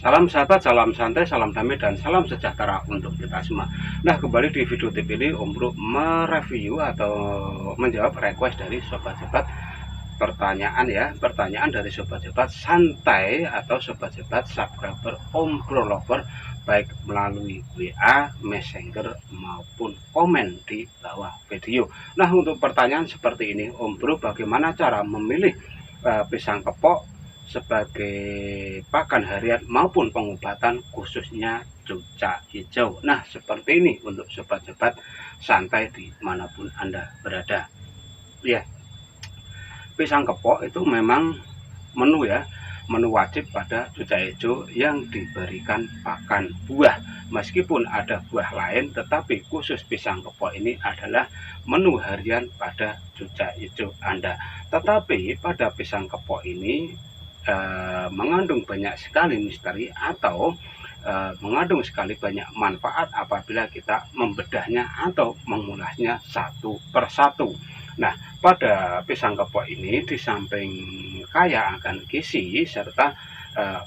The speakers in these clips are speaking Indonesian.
Salam sahabat, salam santai, salam damai, dan salam sejahtera untuk kita semua. Nah, kembali di video tip ini Om Bro mereview atau menjawab request dari sobat-sobat pertanyaan ya. Pertanyaan dari sobat-sobat santai atau sobat-sobat subscriber Om Bro Lover, baik melalui WA, Messenger maupun komen di bawah video. Nah, untuk pertanyaan seperti ini, Om Bro bagaimana cara memilih pisang kepok sebagai pakan harian maupun pengobatan khususnya cucak hijau. Nah, seperti ini untuk sobat-sobat santai dimanapun Anda berada. Ya, pisang kepok itu memang menu ya, menu wajib pada cucak hijau yang diberikan pakan buah. Meskipun ada buah lain, tetapi khusus pisang kepok ini adalah menu harian pada cucak hijau Anda. Tetapi pada pisang kepok ini mengandung banyak sekali misteri atau mengandung sekali banyak manfaat apabila kita membedahnya atau mengulasnya satu persatu. Nah, pada pisang kepok ini di samping kaya akan gizi serta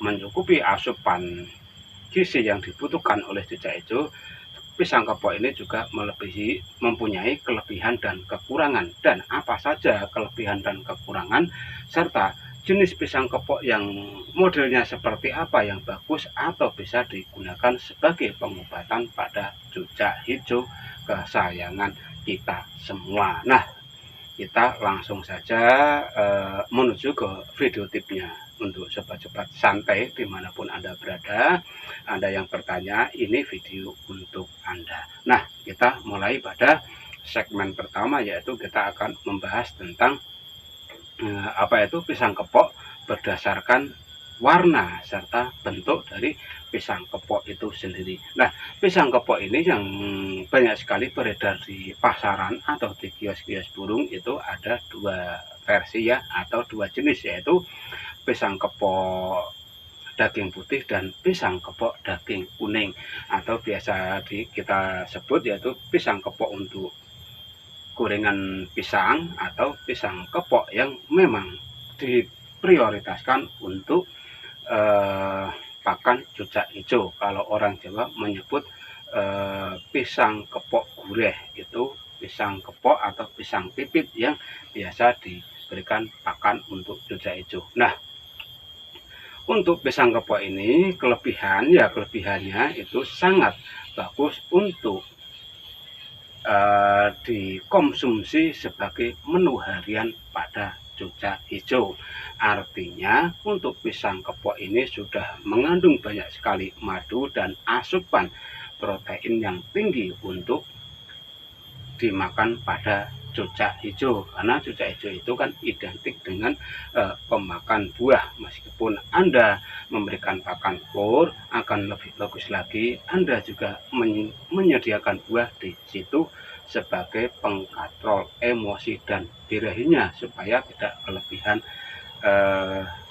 mencukupi asupan gizi yang dibutuhkan oleh cucak hijau, pisang kepok ini juga mempunyai kelebihan dan kekurangan. Dan apa saja kelebihan dan kekurangan serta jenis pisang kepok yang modelnya seperti apa yang bagus atau bisa digunakan sebagai pengobatan pada cucak hijau kesayangan kita semua. Nah, kita langsung saja menuju ke video tipnya untuk sobat-sobat santai dimanapun Anda berada. Anda yang bertanya, ini video untuk Anda. Nah, kita mulai pada segmen pertama, yaitu kita akan membahas tentang apa itu pisang kepok berdasarkan warna serta bentuk dari pisang kepok itu sendiri. Nah, pisang kepok ini yang banyak sekali beredar di pasaran atau di kios-kios burung itu ada dua versi ya, atau dua jenis, yaitu pisang kepok daging putih dan pisang kepok daging kuning, atau biasa kita sebut yaitu pisang kepok untuk gorengan pisang atau pisang kepok yang memang diprioritaskan untuk pakan cucak hijau. Kalau orang Jawa menyebut pisang kepok gureh, itu pisang kepok atau pisang pipit yang biasa diberikan pakan untuk cucak hijau. Nah, untuk pisang kepok ini kelebihannya itu sangat bagus untuk dikonsumsi sebagai menu harian pada cucak hijau. Artinya untuk pisang kepok ini sudah mengandung banyak sekali madu dan asupan protein yang tinggi untuk dimakan pada cucak hijau, karena cucak hijau itu kan identik dengan pemakan buah. Meskipun Anda memberikan pakan telur, akan lebih bagus lagi Anda juga menyediakan buah di situ sebagai pengkatrol emosi dan birahinya supaya tidak kelebihan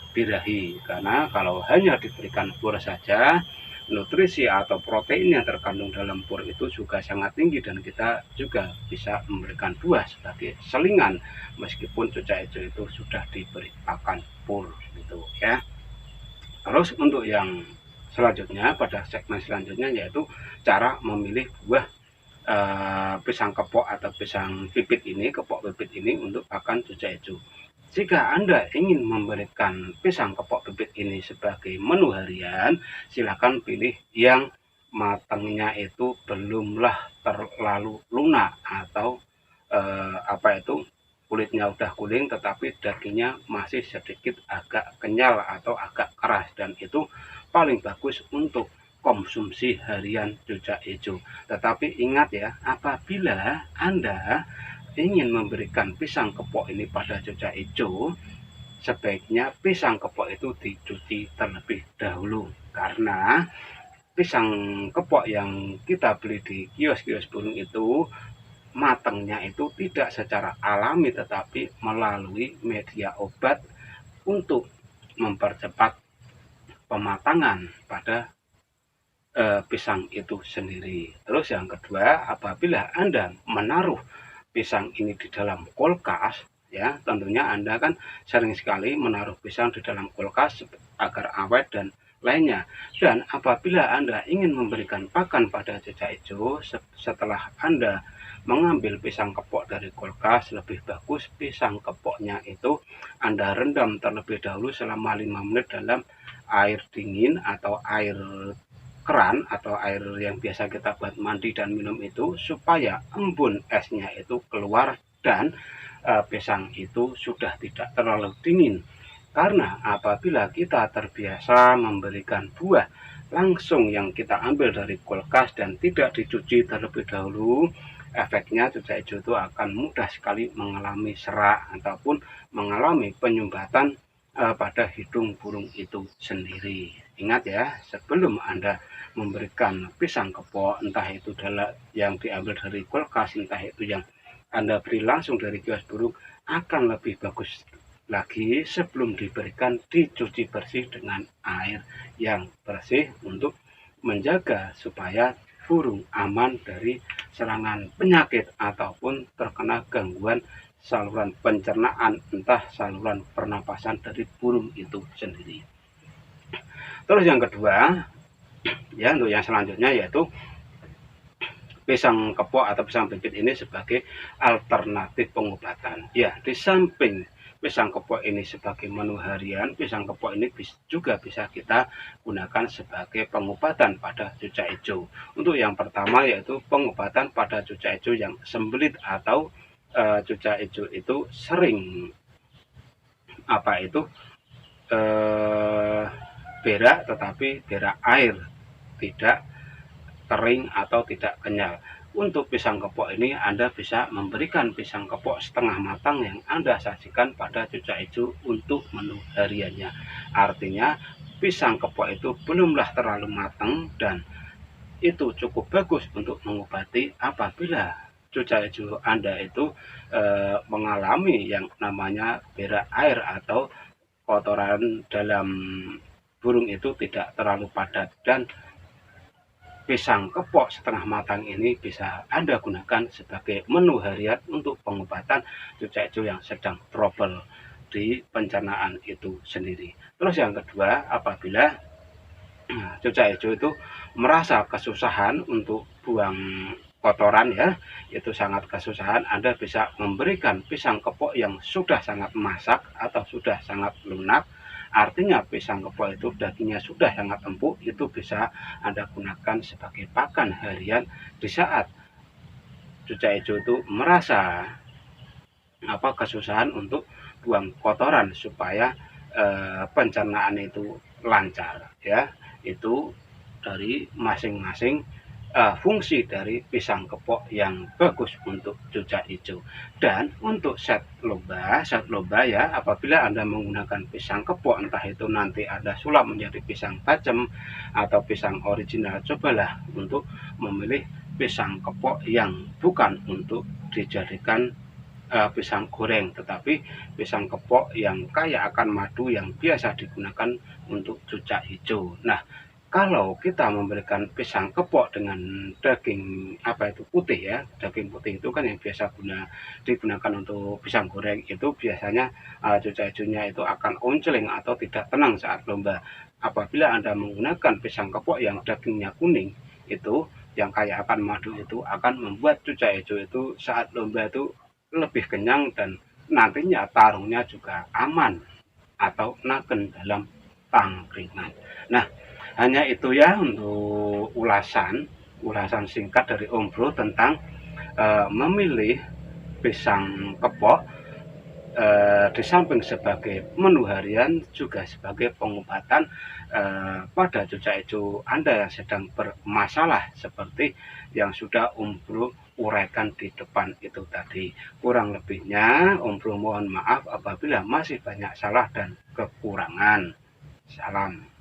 birahi. Karena kalau hanya diberikan pur saja, nutrisi atau protein yang terkandung dalam pur itu juga sangat tinggi, dan kita juga bisa memberikan buah sebagai selingan meskipun cucak hijau itu sudah diberi pakan pur gitu ya. Terus untuk yang selanjutnya, pada segmen selanjutnya, yaitu cara memilih buah pisang kepok atau pisang pipit ini, kepok pipit ini untuk pakan cucak hijau. Jika Anda ingin memberikan pisang kepok pipit ini sebagai menu harian, silakan pilih yang matangnya itu belumlah terlalu lunak atau kulitnya udah kuning tetapi dagingnya masih sedikit agak kenyal atau agak keras, dan itu paling bagus untuk konsumsi harian cucak hijau. Tetapi ingat ya, apabila Anda ingin memberikan pisang kepok ini pada cucak hijau, sebaiknya pisang kepok itu dicuci terlebih dahulu, karena pisang kepok yang kita beli di kios-kios burung itu matangnya itu tidak secara alami tetapi melalui media obat untuk mempercepat pematangan pada pisang itu sendiri. Terus yang kedua, apabila Anda menaruh pisang ini di dalam kulkas, ya tentunya Anda kan sering sekali menaruh pisang di dalam kulkas agar awet dan lainnya. Dan apabila Anda ingin memberikan pakan pada cucak hijau, setelah Anda mengambil pisang kepok dari kulkas, lebih bagus pisang kepoknya itu Anda rendam terlebih dahulu selama 5 menit dalam air dingin atau air keran atau air yang biasa kita buat mandi dan minum itu, supaya embun esnya itu keluar dan pisang itu sudah tidak terlalu dingin. Karena apabila kita terbiasa memberikan buah langsung yang kita ambil dari kulkas dan tidak dicuci terlebih dahulu, efeknya cucak hijau itu akan mudah sekali mengalami serak ataupun mengalami penyumbatan pada hidung burung itu sendiri. Ingat ya, sebelum Anda memberikan pisang kepok, entah itu yang diambil dari kulkas, entah itu yang Anda beri langsung dari kios burung, akan lebih bagus lagi sebelum diberikan dicuci bersih dengan air yang bersih untuk menjaga supaya burung aman dari serangan penyakit ataupun terkena gangguan saluran pencernaan, entah saluran pernapasan dari burung itu sendiri. Terus yang kedua, ya, untuk yang selanjutnya yaitu pisang kepok atau pisang bibit ini sebagai alternatif pengobatan. Ya, di samping pisang kepok ini sebagai menu harian, pisang kepok ini juga bisa kita gunakan sebagai pengobatan pada cucak hijau. Untuk yang pertama yaitu pengobatan pada cucak hijau yang sembelit atau cucak hijau itu sering berak, tetapi berak air, tidak kering atau tidak kenyal. Untuk pisang kepok ini Anda bisa memberikan pisang kepok setengah matang yang Anda sajikan pada cucak hijau untuk menu hariannya. Artinya pisang kepok itu belumlah terlalu matang dan itu cukup bagus untuk mengobati apabila cucak hijau Anda itu mengalami yang namanya berak air atau kotoran dalam burung itu tidak terlalu padat. Dan pisang kepok setengah matang ini bisa Anda gunakan sebagai menu harian untuk pengobatan cucak hijau yang sedang trouble di pencernaan itu sendiri. Terus yang kedua, apabila cucak hijau itu merasa kesusahan untuk buang kotoran, ya, itu sangat kesusahan, Anda bisa memberikan pisang kepok yang sudah sangat masak atau sudah sangat lunak. Artinya pisang kepok itu dagingnya sudah sangat empuk, itu bisa Anda gunakan sebagai pakan harian di saat cucak hijau itu merasa kesusahan untuk buang kotoran supaya pencernaan itu lancar, ya. Itu dari masing-masing fungsi dari pisang kepok yang bagus untuk cucak hijau. Dan untuk set lomba ya, apabila Anda menggunakan pisang kepok, entah itu nanti Anda sulap menjadi pisang tajam atau pisang original, cobalah untuk memilih pisang kepok yang bukan untuk dijadikan pisang goreng, tetapi pisang kepok yang kaya akan madu yang biasa digunakan untuk cucak hijau. Nah, kalau kita memberikan pisang kepok dengan daging putih, ya, daging putih itu kan yang biasa digunakan untuk pisang goreng, itu biasanya cucak hijaunya itu akan onceling atau tidak tenang saat lomba. Apabila Anda menggunakan pisang kepok yang dagingnya kuning, itu yang kaya akan madu, itu akan membuat cucak hijau itu saat lomba itu lebih kenyang dan nantinya tarungnya juga aman atau naken dalam tangkringan. Nah, hanya itu ya untuk ulasan singkat dari Om Bro tentang memilih pisang kepok di samping sebagai menu harian juga sebagai pengobatan pada cucak hijau Anda yang sedang bermasalah seperti yang sudah Om Bro uraikan di depan itu tadi. Kurang lebihnya Om Bro mohon maaf apabila masih banyak salah dan kekurangan. Salam.